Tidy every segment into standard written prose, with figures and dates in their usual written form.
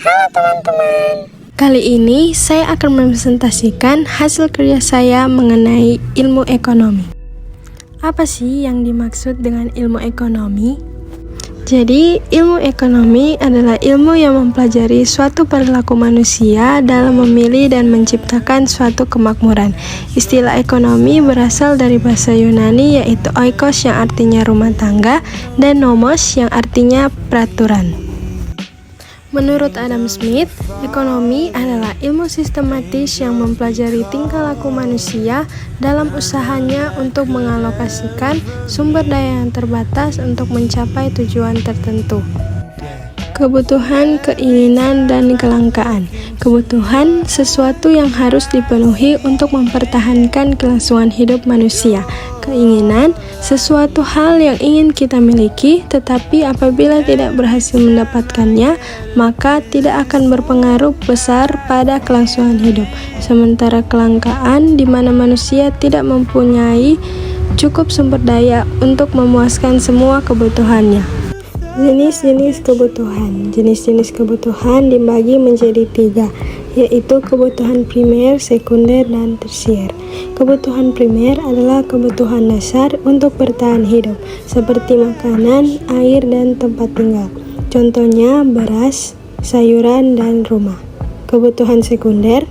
Halo teman-teman. Kali ini saya akan mempresentasikan hasil kerja saya mengenai ilmu ekonomi. Apa sih yang dimaksud dengan ilmu ekonomi? Jadi, ilmu ekonomi adalah ilmu yang mempelajari suatu perilaku manusia dalam memilih dan menciptakan suatu kemakmuran. Istilah ekonomi berasal dari bahasa Yunani yaitu oikos yang artinya rumah tangga dan nomos yang artinya peraturan. Menurut Adam Smith, ekonomi adalah ilmu sistematis yang mempelajari tingkah laku manusia dalam usahanya untuk mengalokasikan sumber daya yang terbatas untuk mencapai tujuan tertentu. Kebutuhan, keinginan, dan kelangkaan. Kebutuhan sesuatu yang harus dipenuhi untuk mempertahankan kelangsungan hidup manusia. Keinginan sesuatu hal yang ingin kita miliki, tetapi apabila tidak berhasil mendapatkannya, maka tidak akan berpengaruh besar pada kelangsungan hidup. Sementara kelangkaan, di mana manusia tidak mempunyai cukup sumber daya untuk memuaskan semua kebutuhannya. Jenis-jenis kebutuhan. Jenis-jenis kebutuhan dibagi menjadi 3, yaitu kebutuhan primer, sekunder, dan tersier. Kebutuhan primer adalah kebutuhan dasar untuk bertahan hidup, seperti makanan, air, dan tempat tinggal. Contohnya beras, sayuran, dan rumah. Kebutuhan sekunder.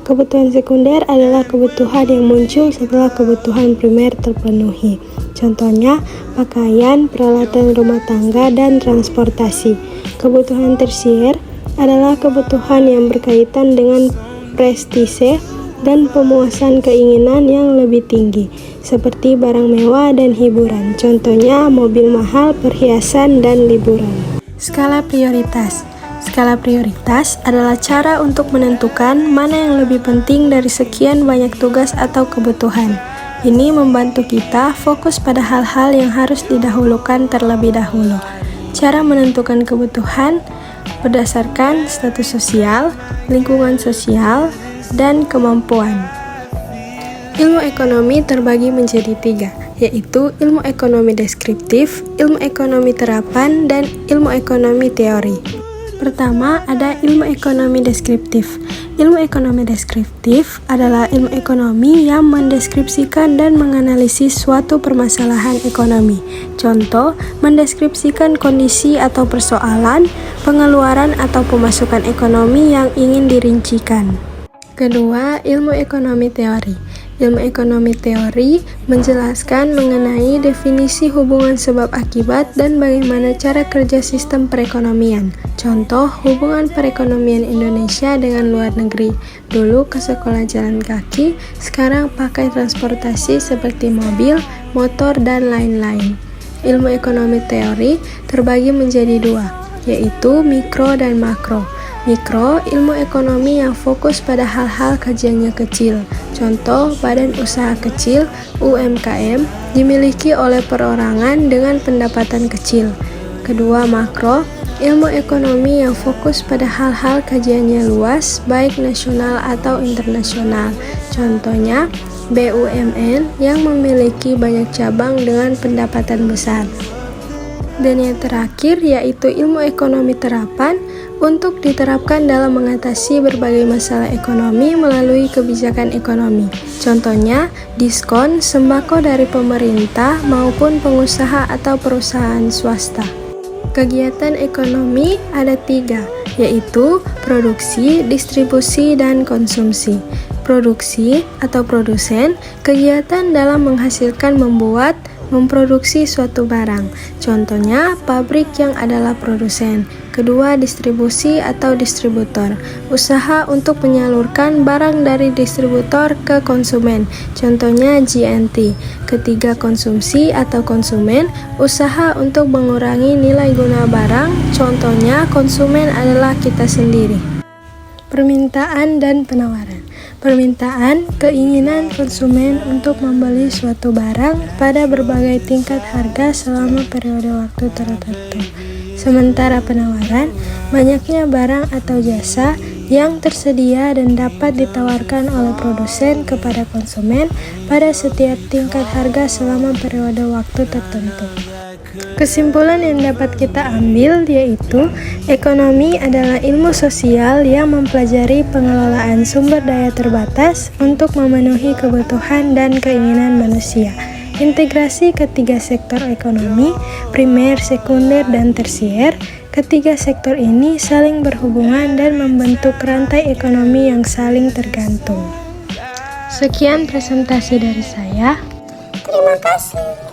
Kebutuhan sekunder adalah kebutuhan yang muncul setelah kebutuhan primer terpenuhi. Contohnya, pakaian, peralatan rumah tangga, dan transportasi. Kebutuhan tersier adalah kebutuhan yang berkaitan dengan prestise dan pemuasan keinginan yang lebih tinggi, seperti barang mewah dan hiburan. Contohnya, mobil mahal, perhiasan, dan liburan. Skala prioritas. Skala prioritas adalah cara untuk menentukan mana yang lebih penting dari sekian banyak tugas atau kebutuhan. Ini membantu kita fokus pada hal-hal yang harus didahulukan terlebih dahulu. Cara menentukan kebutuhan berdasarkan status sosial, lingkungan sosial, dan kemampuan. Ilmu ekonomi terbagi menjadi 3, yaitu ilmu ekonomi deskriptif, ilmu ekonomi terapan, dan ilmu ekonomi teori. Pertama, ada ilmu ekonomi deskriptif. Ilmu ekonomi deskriptif adalah ilmu ekonomi yang mendeskripsikan dan menganalisis suatu permasalahan ekonomi. Contoh, mendeskripsikan kondisi atau persoalan, pengeluaran atau pemasukan ekonomi yang ingin dirincikan. Kedua, ilmu ekonomi teori. Ilmu ekonomi teori menjelaskan mengenai definisi hubungan sebab akibat dan bagaimana cara kerja sistem perekonomian. Contoh, hubungan perekonomian Indonesia dengan luar negeri. Dulu ke sekolah jalan kaki, sekarang pakai transportasi seperti mobil, motor, dan lain-lain. Ilmu ekonomi teori terbagi menjadi 2, yaitu mikro dan makro. Mikro, ilmu ekonomi yang fokus pada hal-hal kajiannya kecil. Contoh, badan usaha kecil, UMKM, dimiliki oleh perorangan dengan pendapatan kecil. Kedua, makro, ilmu ekonomi yang fokus pada hal-hal kajiannya luas, baik nasional atau internasional. Contohnya, BUMN yang memiliki banyak cabang dengan pendapatan besar. Dan yang terakhir yaitu ilmu ekonomi terapan untuk diterapkan dalam mengatasi berbagai masalah ekonomi melalui kebijakan ekonomi. Contohnya, diskon sembako dari pemerintah maupun pengusaha atau perusahaan swasta. Kegiatan ekonomi ada 3, yaitu produksi, distribusi, dan konsumsi. Produksi atau produsen, kegiatan dalam menghasilkan memproduksi suatu barang. Contohnya, pabrik yang adalah produsen. Kedua, distribusi atau distributor, usaha untuk menyalurkan barang dari distributor ke konsumen. Contohnya, G&T. Ketiga, konsumsi atau konsumen, usaha untuk mengurangi nilai guna barang. Contohnya, konsumen adalah kita sendiri. Permintaan dan penawaran. Permintaan, keinginan konsumen untuk membeli suatu barang pada berbagai tingkat harga selama periode waktu tertentu. Sementara penawaran, banyaknya barang atau jasa yang tersedia dan dapat ditawarkan oleh produsen kepada konsumen pada setiap tingkat harga selama periode waktu tertentu. Kesimpulan yang dapat kita ambil yaitu ekonomi adalah ilmu sosial yang mempelajari pengelolaan sumber daya terbatas untuk memenuhi kebutuhan dan keinginan manusia. Integrasi ketiga sektor ekonomi, primer, sekunder, dan tersier. Ketiga sektor ini saling berhubungan dan membentuk rantai ekonomi yang saling tergantung. Sekian presentasi dari saya. Terima kasih.